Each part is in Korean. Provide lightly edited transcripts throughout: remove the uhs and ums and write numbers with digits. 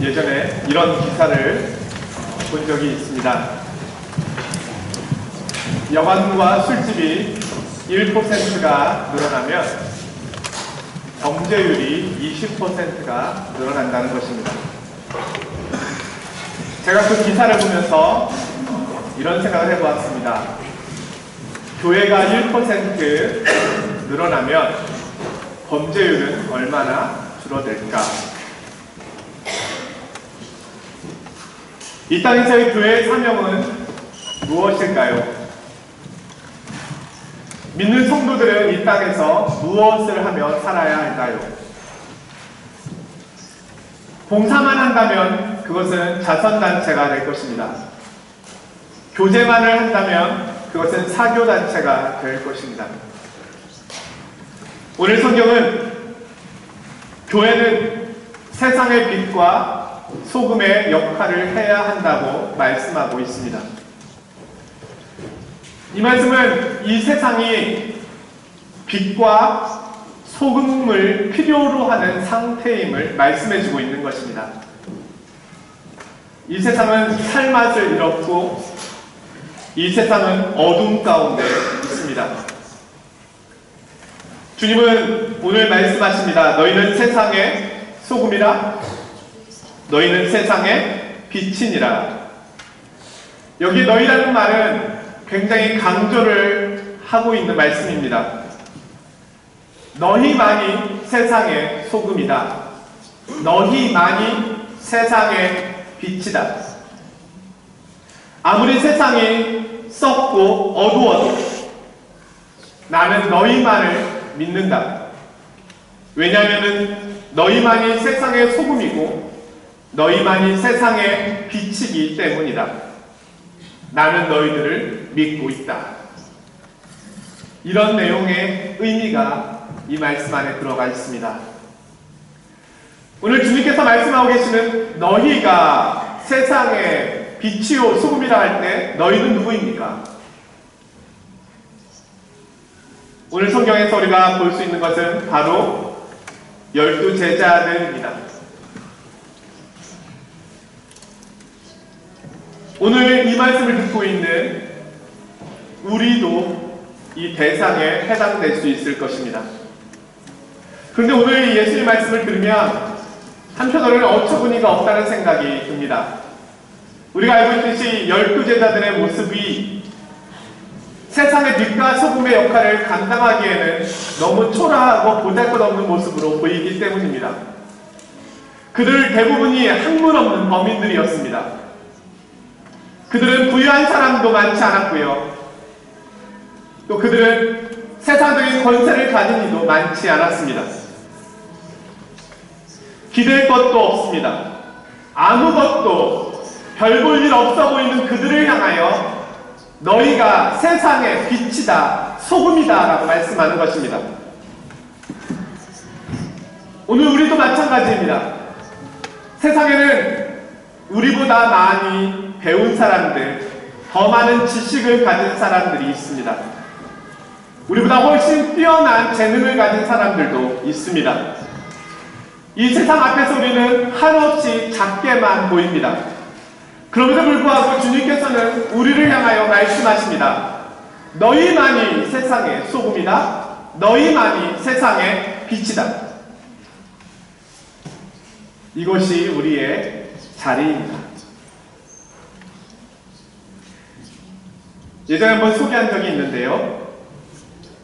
예전에 이런 기사를 본 적이 있습니다. 여관과 술집이 1%가 늘어나면 범죄율이 20%가 늘어난다는 것입니다. 제가 그 기사를 보면서 이런 생각을 해보았습니다. 교회가 1% 늘어나면 범죄율은 얼마나 줄어들까? 이 땅에서의 교회의 사명은 무엇일까요? 믿는 성도들은 이 땅에서 무엇을 하며 살아야 할까요? 봉사만 한다면 그것은 자선단체가 될 것입니다. 교제만을 한다면 그것은 사교단체가 될 것입니다. 오늘 성경은 교회는 세상의 빛과 소금의 역할을 해야 한다고 말씀하고 있습니다. 이 말씀은 이 세상이 빛과 소금을 필요로 하는 상태임을 말씀해주고 있는 것입니다. 이 세상은 살맛을 잃었고 이 세상은 어둠 가운데 있습니다. 주님은 오늘 말씀하십니다. 너희는 세상의 소금이라, 너희는 세상의 빛이니라. 여기 너희라는 말은 굉장히 강조를 하고 있는 말씀입니다. 너희만이 세상의 소금이다. 너희만이 세상의 빛이다. 아무리 세상이 썩고 어두워도 나는 너희만을 믿는다. 왜냐하면 너희만이 세상의 소금이고 너희만이 세상의 빛이기 때문이다. 나는 너희들을 믿고 있다. 이런 내용의 의미가 이 말씀 안에 들어가 있습니다. 오늘 주님께서 말씀하고 계시는 너희가 세상의 빛이요 소금이라 할 때 너희는 누구입니까? 오늘 성경에서 우리가 볼 수 있는 것은 바로 12 제자들입니다. 오늘 이 말씀을 듣고 있는 우리도 이 대상에 해당될 수 있을 것입니다. 그런데 오늘 예수님 말씀을 들으면 한편으로는 어처구니가 없다는 생각이 듭니다. 우리가 알고 있듯이 12 제자들의 모습이 세상의 빛과 소금의 역할을 감당하기에는 너무 초라하고 보잘것없는 모습으로 보이기 때문입니다. 그들 대부분이 학문 없는 범인들이었습니다. 그들은 부유한 사람도 많지 않았고요. 또 그들은 세상적인 권세를 가진 이도 많지 않았습니다. 기댈 것도 없습니다. 아무것도 별 볼 일 없어 보이는 그들을 향하여 너희가 세상의 빛이다, 소금이다 라고 말씀하는 것입니다. 오늘 우리도 마찬가지입니다. 세상에는 우리보다 많이 배운 사람들, 더 많은 지식을 가진 사람들이 있습니다. 우리보다 훨씬 뛰어난 재능을 가진 사람들도 있습니다. 이 세상 앞에서 우리는 한없이 작게만 보입니다. 그럼에도 불구하고 주님께서는 우리를 향하여 말씀하십니다. 너희만이 세상의 소금이다. 너희만이 세상의 빛이다. 이것이 우리의 자리입니다. 예전에 한번 소개한 적이 있는데요.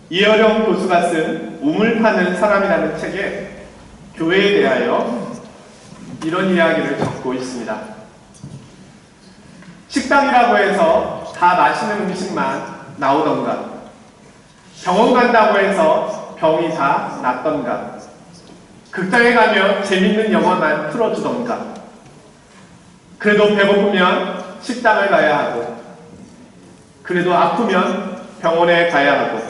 이어령 교수가 쓴 우물 파는 사람이라는 책에 교회에 대하여 이런 이야기를 적고 있습니다. 식당이라고 해서 다 맛있는 음식만 나오던가, 병원 간다고 해서 병이 다 낫던가, 극장에 가면 재밌는 영화만 틀어주던가, 그래도 배고프면 식당을 가야 하고, 그래도 아프면 병원에 가야 하고,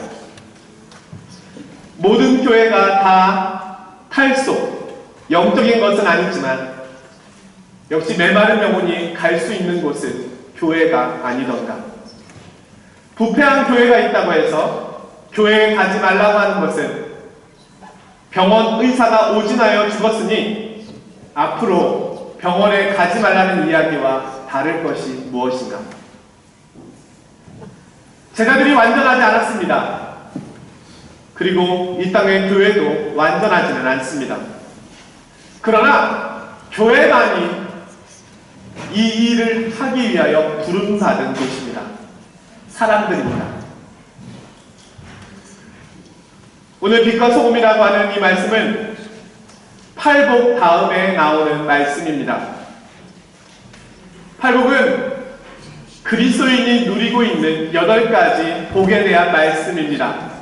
모든 교회가 다 탈속, 영적인 것은 아니지만 역시 메마른 영혼이 갈 수 있는 곳은 교회가 아니던가, 부패한 교회가 있다고 해서 교회에 가지 말라고 하는 것은 병원 의사가 오진하여 죽었으니 앞으로 병원에 가지 말라는 이야기와 다를 것이 무엇인가? 제자들이 완전하지 않았습니다. 그리고 이 땅의 교회도 완전하지는 않습니다. 그러나 교회만이 이 일을 하기 위하여 부름받은 곳입니다. 사람들입니다. 오늘 빛과 소금이라고 하는 이 말씀은 팔복 다음에 나오는 말씀입니다. 팔복은 그리스도인이 누리고 있는 8가지 복에 대한 말씀입니다.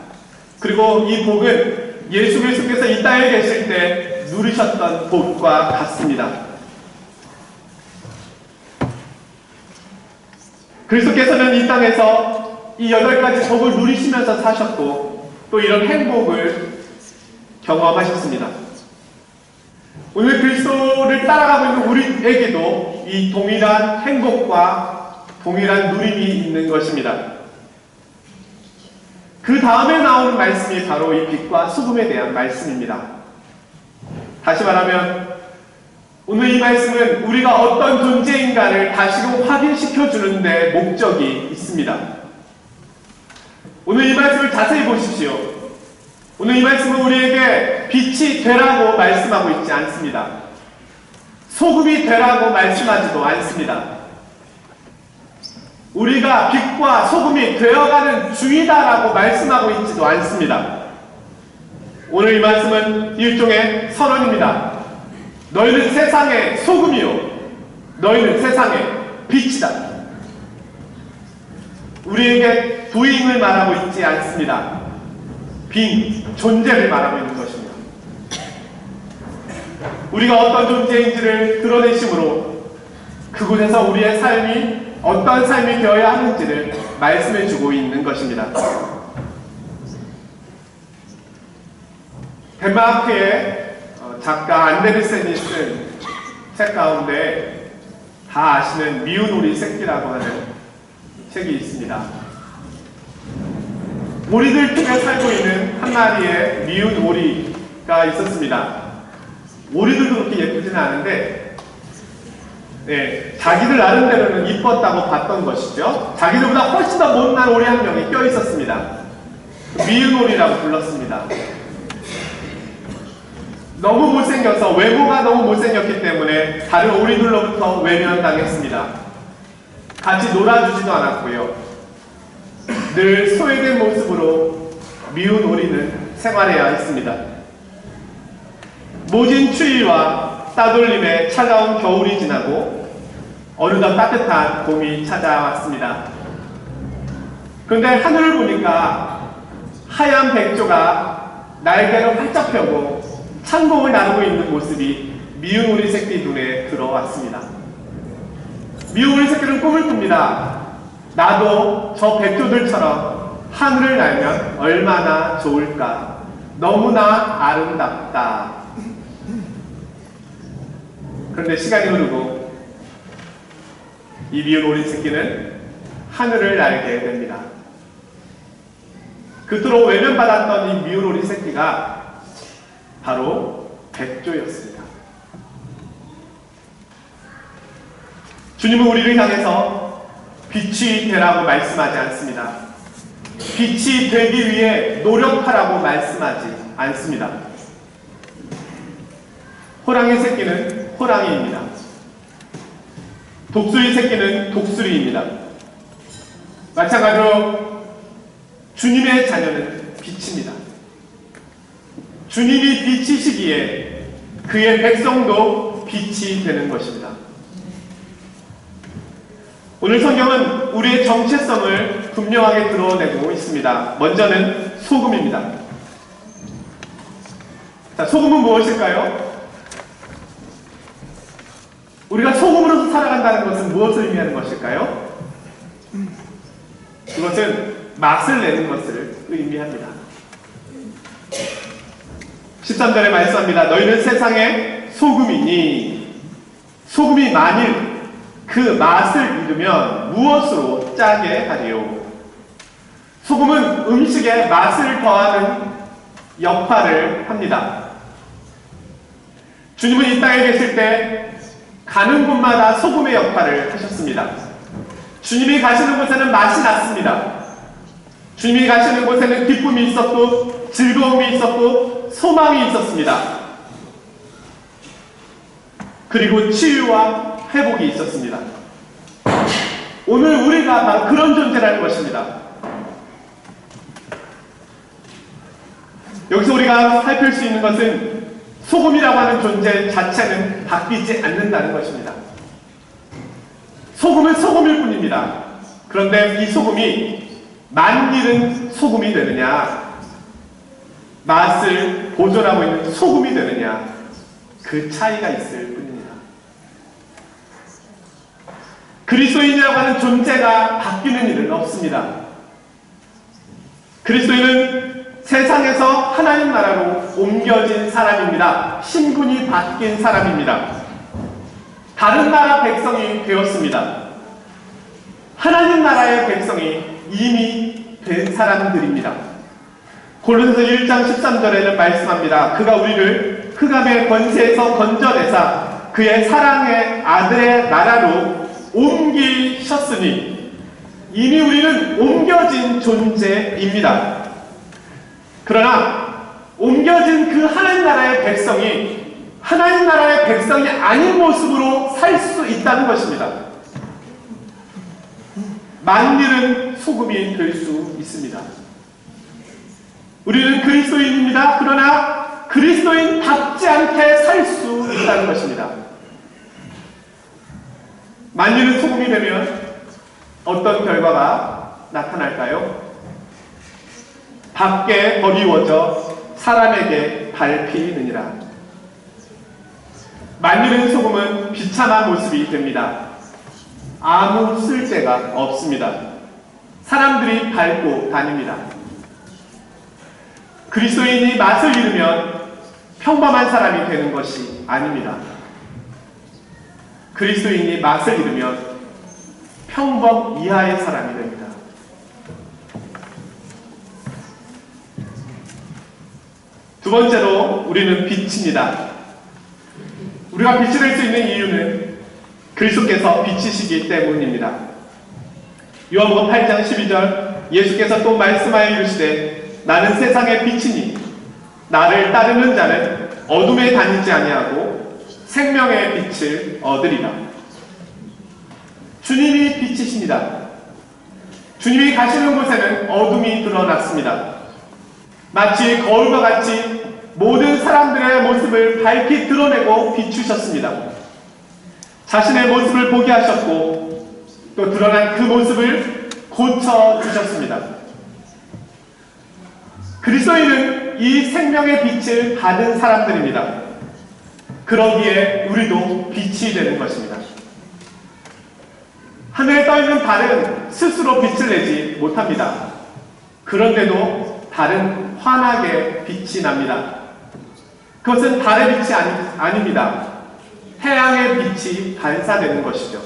그리고 이 복은 예수 그리스도께서 이 땅에 계실 때 누리셨던 복과 같습니다. 그리스도께서는 이 땅에서 이 8가지 복을 누리시면서 사셨고 또 이런 행복을 경험하셨습니다. 오늘 그리스도를 따라가고 있는 우리에게도 이 동일한 행복과 동일한 누림이 있는 것입니다. 그 다음에 나오는 말씀이 바로 이 빛과 소금에 대한 말씀입니다. 다시 말하면 오늘 이 말씀은 우리가 어떤 존재인가를 다시금 확인시켜 주는데 목적이 있습니다. 오늘 이 말씀을 자세히 보십시오. 오늘 이 말씀은 우리에게 빛이 되라고 말씀하고 있지 않습니다. 소금이 되라고 말씀하지도 않습니다. 우리가 빛과 소금이 되어가는 중이다라고 말씀하고 있지도 않습니다. 오늘 이 말씀은 일종의 선언입니다. 너희는 세상의 소금이요 너희는 세상의 빛이다. 우리에게 부임을 말하고 있지 않습니다. 빈 존재를 말하고 있는 것입니다. 우리가 어떤 존재인지를 드러내심으로 그곳에서 우리의 삶이 어떤 삶이 되어야 하는지를 말씀해 주고 있는 것입니다. 덴마크의 작가 안데르센이 쓴 책 가운데 다 아시는 미운 오리 새끼라고 하는 책이 있습니다. 오리들 중에 살고 있는 한 마리의 미운 오리가 있었습니다. 오리들도 그렇게 예쁘지는 않은데 자기들 나름대로는 이뻤다고 봤던 것이죠. 자기들보다 훨씬 더 못난 오리 한 명이 껴 있었습니다. 미운 오리라고 불렀습니다. 너무 못생겨서 외모가 너무 못생겼기 때문에 다른 오리들로부터 외면당했습니다. 같이 놀아주지도 않았고요. 늘 소외된 모습으로 미운 오리는 생활해야 했습니다. 모진 추위와 따돌림에 차가운 겨울이 지나고 어느덧 따뜻한 봄이 찾아왔습니다. 그런데 하늘을 보니까 하얀 백조가 날개를 활짝 펴고 창공을 나르고 있는 모습이 미운 오리 새끼 눈에 들어왔습니다. 미운 오리 새끼는 꿈을 꿉니다. 나도 저 백조들처럼 하늘을 날면 얼마나 좋을까. 너무나 아름답다. 그런데 시간이 흐르고 이 미운 오리 새끼는 하늘을 날게 됩니다. 그토록 외면받았던 이 미운 오리 새끼가 바로 백조였습니다. 주님은 우리를 향해서 빛이 되라고 말씀하지 않습니다. 빛이 되기 위해 노력하라고 말씀하지 않습니다. 호랑이 새끼는 호랑이입니다. 독수리 새끼는 독수리입니다. 마찬가지로 주님의 자녀는 빛입니다. 주님이 빛이시기에 그의 백성도 빛이 되는 것입니다. 오늘 성경은 우리의 정체성을 분명하게 드러내고 있습니다. 먼저는 소금입니다. 자, 소금은 무엇일까요? 우리가 소금으로서 살아간다는 것은 무엇을 의미하는 것일까요? 그것은 맛을 내는 것을 의미합니다. 13절에 말씀합니다. 너희는 세상의 소금이니 소금이 만일 그 맛을 잃으면 무엇으로 짜게 하리요? 소금은 음식에 맛을 더하는 역할을 합니다. 주님은 이 땅에 계실 때 가는 곳마다 소금의 역할을 하셨습니다. 주님이 가시는 곳에는 맛이 났습니다. 주님이 가시는 곳에는 기쁨이 있었고 즐거움이 있었고 소망이 있었습니다. 그리고 치유와 회복이 있었습니다. 오늘 우리가 바로 그런 존재라는 것입니다. 여기서 우리가 살필 수 있는 것은 소금이라고 하는 존재 자체는 바뀌지 않는다는 것입니다. 소금은 소금일 뿐입니다. 그런데 이 소금이 만일은 소금이 되느냐, 맛을 보존하고 있는 소금이 되느냐, 그 차이가 있을 뿐입니다. 그리스도인이라고 하는 존재가 바뀌는 일은 없습니다. 그리스도인은 세상에서 하나님 나라로 옮겨진 사람입니다. 신분이 바뀐 사람입니다. 다른 나라 백성이 되었습니다. 하나님 나라의 백성이 이미 된 사람들입니다. 골로새서 1장 13절에는 말씀합니다. 그가 우리를 흑암의 권세에서 건져내사 그의 사랑의 아들의 나라로 옮기셨으니 이미 우리는 옮겨진 존재입니다. 그러나 옮겨진 그 하나님 나라의 백성이 하나님 나라의 백성이 아닌 모습으로 살 수 있다는 것입니다. 만일은 소금이 될 수 있습니다. 우리는 그리스도인입니다. 그러나 그리스도인답지 않게 살 수 있다는 것입니다. 만일은 소금이 되면 어떤 결과가 나타날까요? 밖에 버리워져 사람에게 밟히느니라. 만일은 소금은 비참한 모습이 됩니다. 아무 쓸데가 없습니다. 사람들이 밟고 다닙니다. 그리스도인이 맛을 잃으면 평범한 사람이 되는 것이 아닙니다. 그리스도인이 맛을 잃으면 평범 이하의 사람이 됩니다. 두 번째로 우리는 빛입니다. 우리가 빛이 될 수 있는 이유는 그리스도께서 빛이시기 때문입니다. 요한복음 8장 12절 예수께서 또 말씀하여 이르시되 나는 세상의 빛이니 나를 따르는 자는 어둠에 다니지 아니하고 생명의 빛을 얻으리라. 주님이 빛이십니다. 주님이 가시는 곳에는 어둠이 드러났습니다. 마치 거울과 같이 모든 사람들의 모습을 밝히 드러내고 비추셨습니다. 자신의 모습을 보게 하셨고 또 드러난 그 모습을 고쳐주셨습니다. 그리스도인은 이 생명의 빛을 받은 사람들입니다. 그러기에 우리도 빛이 되는 것입니다. 하늘에 떠있는 달은 스스로 빛을 내지 못합니다. 그런데도 달은 환하게 빛이 납니다. 그것은 달의 빛이 아닙니다. 태양의 빛이 반사되는 것이죠.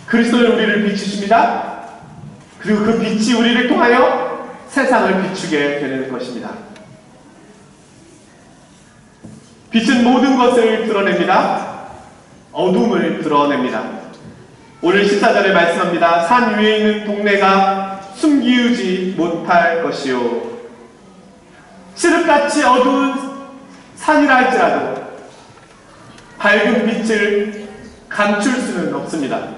그리스도는 우리를 비추십니다. 그리고 그 빛이 우리를 통하여 세상을 비추게 되는 것입니다. 빛은 모든 것을 드러냅니다. 어둠을 드러냅니다. 오늘 14절에 말씀합니다. 산 위에 있는 동네가 숨기우지 못할 것이요. 칠흑같이 어두운 산이라 할지라도 밝은 빛을 감출 수는 없습니다.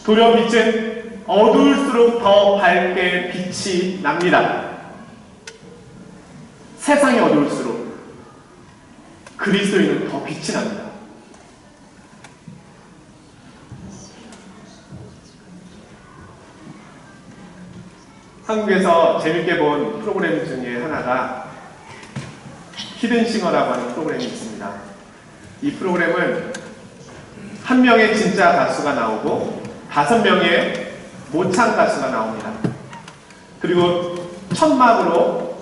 도려 빛은 어두울수록 더 밝게 빛이 납니다. 세상이 어두울수록 그리스도인은 더 빛이 납니다. 한국에서 재밌게 본 프로그램 중에 하나가 히든싱어라고 하는 프로그램이 있습니다. 이 프로그램은 한 명의 진짜 가수가 나오고 5명의 모창 가수가 나옵니다. 그리고 천막으로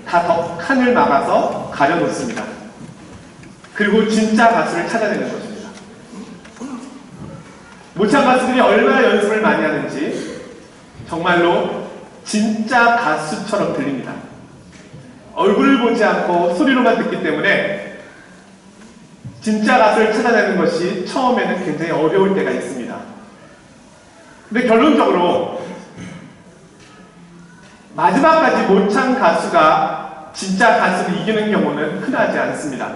다 칸을 막아서 가려놓습니다. 그리고 진짜 가수를 찾아내는 것입니다. 모창 가수들이 얼마나 연습을 많이 하는지 정말로 진짜 가수처럼 들립니다. 얼굴을 보지 않고 소리로만 듣기 때문에 진짜 낫을 찾아내는 것이 처음에는 굉장히 어려울 때가 있습니다. 근데 결론적으로 마지막까지 못 찬 가수가 진짜 가수를 이기는 경우는 흔하지 않습니다.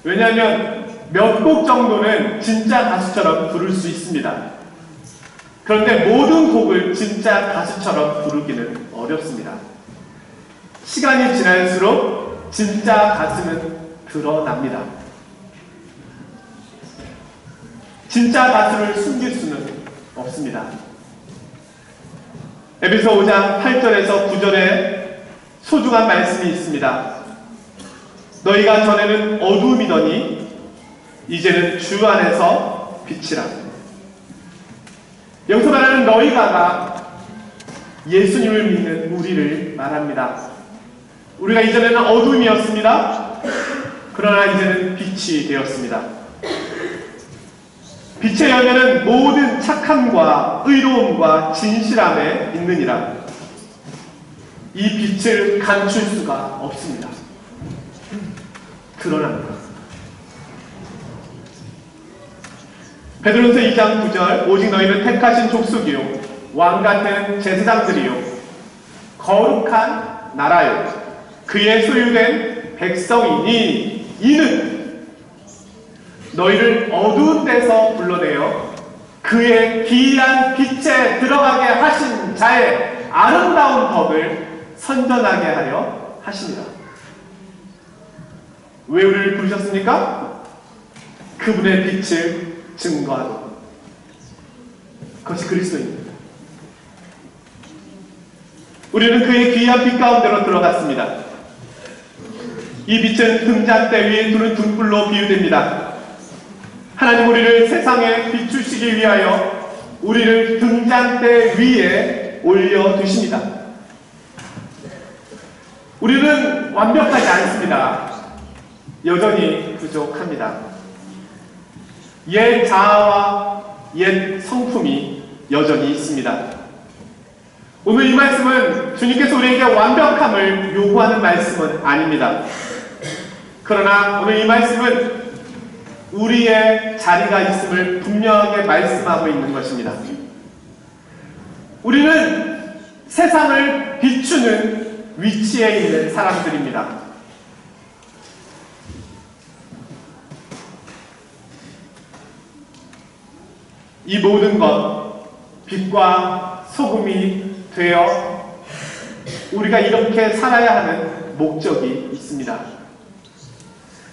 왜냐하면 몇 곡 정도는 진짜 가수처럼 부를 수 있습니다. 그런데 모든 곡을 진짜 가수처럼 부르기는 어렵습니다. 시간이 지날수록 진짜 가수는 드러납니다. 진짜 가수를 숨길 수는 없습니다. 에베소 5장 8절에서 9절에 소중한 말씀이 있습니다. 너희가 전에는 어두움이더니 이제는 주 안에서 빛이라. 여기서 말하는 너희가가 예수님을 믿는 우리를 말합니다. 우리가 이전에는 어둠이었습니다. 그러나 이제는 빛이 되었습니다. 빛의 열매는 모든 착함과 의로움과 진실함에 있느니라. 이 빛을 감출 수가 없습니다. 드러납니다. 베드로전서 2장 9절 오직 너희는 택하신 족속이요 왕같은 제사장들이요 거룩한 나라요 그의 소유된 백성이니 이는 너희를 어두운 데서 불러내어 그의 기이한 빛에 들어가게 하신 자의 아름다운 법을 선전하게 하려 하십니다. 왜 우리를 부르셨습니까? 그분의 빛을 증거하도록. 그것이 그리스도입니다. 우리는 그의 귀한 빛 가운데로 들어갔습니다. 이 빛은 등잔대 위에 두는 등불로 비유됩니다. 하나님 우리를 세상에 비추시기 위하여 우리를 등잔대 위에 올려두십니다. 우리는 완벽하지 않습니다. 여전히 부족합니다. 옛 자아와 옛 성품이 여전히 있습니다. 오늘 이 말씀은 주님께서 우리에게 완벽함을 요구하는 말씀은 아닙니다. 그러나 오늘 이 말씀은 우리의 자리가 있음을 분명하게 말씀하고 있는 것입니다. 우리는 세상을 비추는 위치에 있는 사람들입니다. 이 모든 것, 빛과 소금이 되어 우리가 이렇게 살아야 하는 목적이 있습니다.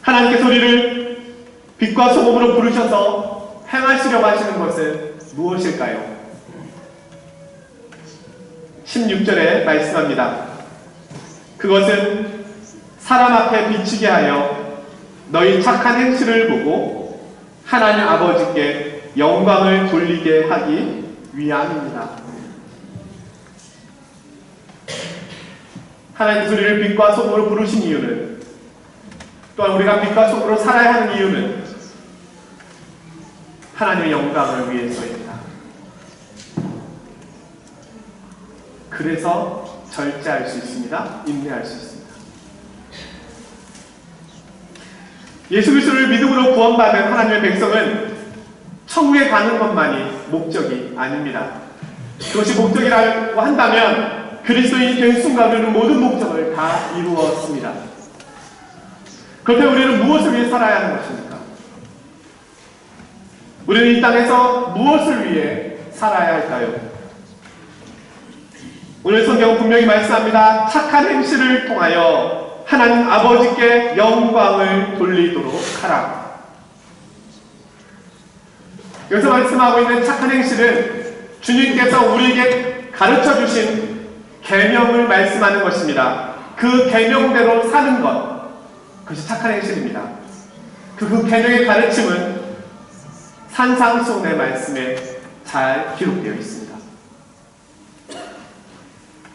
하나님께서 우리를 빛과 소금으로 부르셔서 행하시려고 하시는 것은 무엇일까요? 16절에 말씀합니다. 그것은 사람 앞에 비치게 하여 너희 착한 행실을 보고 하나님 아버지께 영광을 돌리게 하기 위함입니다. 하나님께서 우리를 빛과 소금으로 부르신 이유는, 또한 우리가 빛과 소금으로 살아야 하는 이유는 하나님의 영광을 위해서입니다. 그래서 절제할 수 있습니다. 인내할 수 있습니다. 예수 그리스도를 믿음으로 구원받은 하나님의 백성은 천국에 가는 것만이 목적이 아닙니다. 그것이 목적이라고 한다면 그리스도인이 된 순간 우리는 모든 목적을 다 이루었습니다. 그렇다면 우리는 무엇을 위해 살아야 하는 것입니까? 우리는 이 땅에서 무엇을 위해 살아야 할까요? 오늘 성경은 분명히 말씀합니다. 착한 행실을 통하여 하나님 아버지께 영광을 돌리도록 하라. 여기서 말씀하고 있는 착한 행실은 주님께서 우리에게 가르쳐 주신 계명을 말씀하는 것입니다. 그 계명대로 사는 것, 그것이 착한 행실입니다. 그 계명의 가르침은 산상수훈의 말씀에 잘 기록되어 있습니다.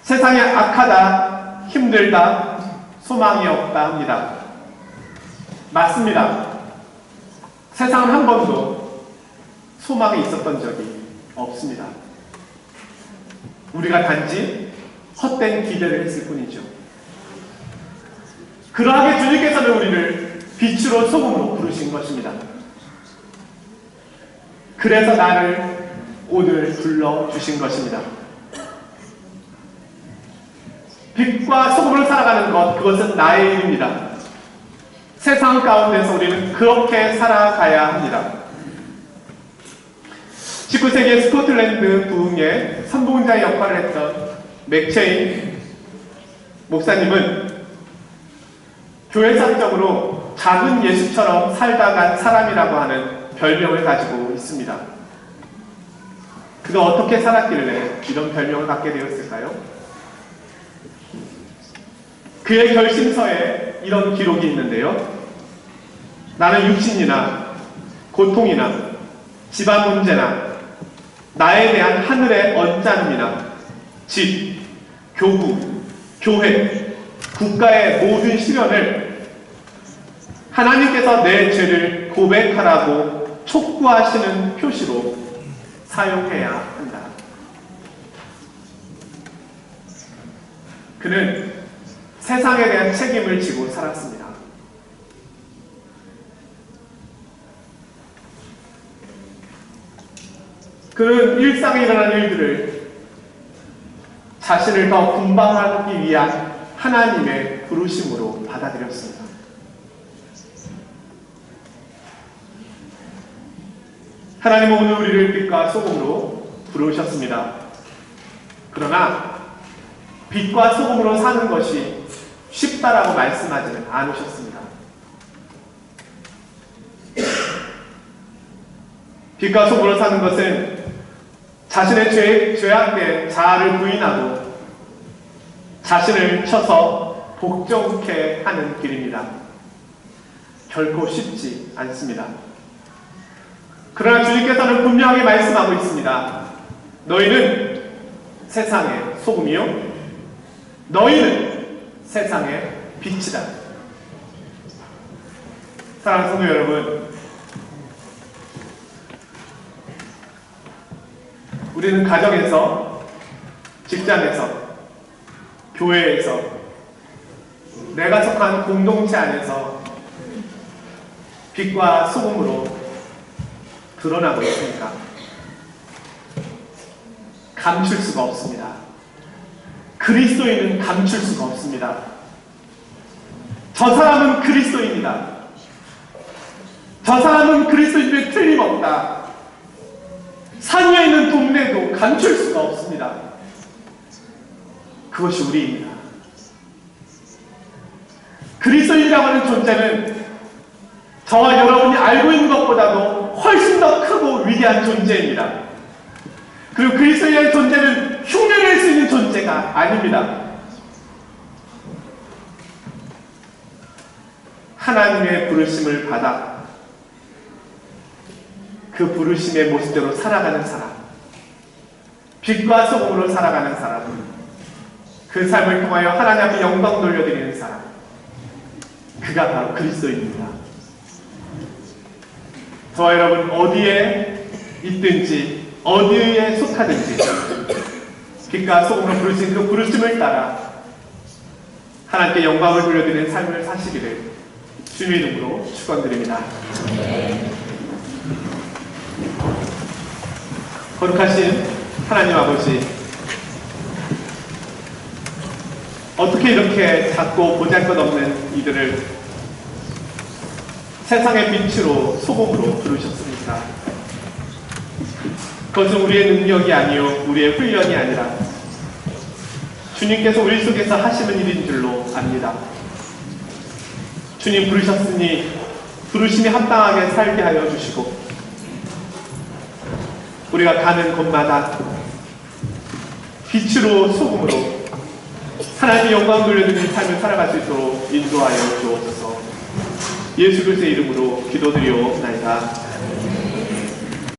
세상이 악하다, 힘들다, 소망이 없다 합니다. 맞습니다. 세상은 한 번도 소망이 있었던 적이 없습니다. 우리가 단지 헛된 기대를 했을 뿐이죠. 그러하게 주님께서는 우리를 빛으로 소금으로 부르신 것입니다. 그래서 나를 오늘 불러주신 것입니다. 빛과 소금으로 살아가는 것, 그것은 나의 일입니다. 세상 가운데서 우리는 그렇게 살아가야 합니다. 19세기 스코틀랜드 부흥의 선봉자의 역할을 했던 맥체인 목사님은 교회사적으로 작은 예수처럼 살다 간 사람이라고 하는 별명을 가지고 있습니다. 그가 어떻게 살았길래 이런 별명을 갖게 되었을까요? 그의 결심서에 이런 기록이 있는데요. 나는 육신이나 고통이나 집안 문제나 나에 대한 하늘의 언짢음이나 집, 교구, 교회, 국가의 모든 시련을 하나님께서 내 죄를 고백하라고 촉구하시는 표시로 사용해야 한다. 그는 세상에 대한 책임을 지고 살았습니다. 그는 일상에 일어난 일들을 자신을 더 분방하기 위한 하나님의 부르심으로 받아들였습니다. 하나님은 오늘 우리를 빛과 소금으로 부르셨습니다. 그러나 빛과 소금으로 사는 것이 쉽다라고 말씀하지는 않으셨습니다. 빛과 소금으로 사는 것은 자신의 죄악된 자아를 부인하고 자신을 쳐서 복종케 하는 길입니다. 결코 쉽지 않습니다. 그러나 주님께서는 분명하게 말씀하고 있습니다. 너희는 세상의 소금이요, 너희는 세상의 빛이다. 사랑하는 성도 여러분, 우리는 가정에서, 직장에서, 교회에서, 내가 속한 공동체 안에서 빛과 소금으로 드러나고 있습니까? 감출 수가 없습니다. 그리스도인은 감출 수가 없습니다. 저 사람은 그리스도인이다. 저 사람은 그리스도인들 틀림없다. 산 위에 있는 동네도 감출 수가 없습니다. 그것이 우리입니다. 그리스도인이라고 하는 존재는 저와 여러분이 알고 있는 것보다도 훨씬 더 크고 위대한 존재입니다. 그리고 그리스도인의 존재는 흉내낼 수 있는 존재가 아닙니다. 하나님의 부르심을 받아 그 부르심의 모습대로 살아가는 사람, 빛과 소금으로 살아가는 사람, 그 삶을 통하여 하나님 앞에 영광 돌려드리는 사람, 그가 바로 그리스도입니다. 저와 여러분 어디에 있든지 어디에 속하든지 빛과 소금으로 부르신 그 부르심을 따라 하나님께 영광을 돌려드리는 삶을 사시기를 주님의 이름으로 축원드립니다. 거룩하신 하나님 아버지, 어떻게 이렇게 작고 보잘것없는 이들을 세상의 빛으로 소금으로 부르셨습니까? 그것은 우리의 능력이 아니요 우리의 훈련이 아니라 주님께서 우리 속에서 하시는 일인 줄로 압니다. 주님 부르셨으니 부르심이 합당하게 살게 하여 주시고 우리가 가는 곳마다 빛으로 소금으로 하나님의 영광 돌려드리는 삶을 살아갈 수 있도록 인도하여 주옵소서. 예수 그리스도의 이름으로 기도드리옵나이다.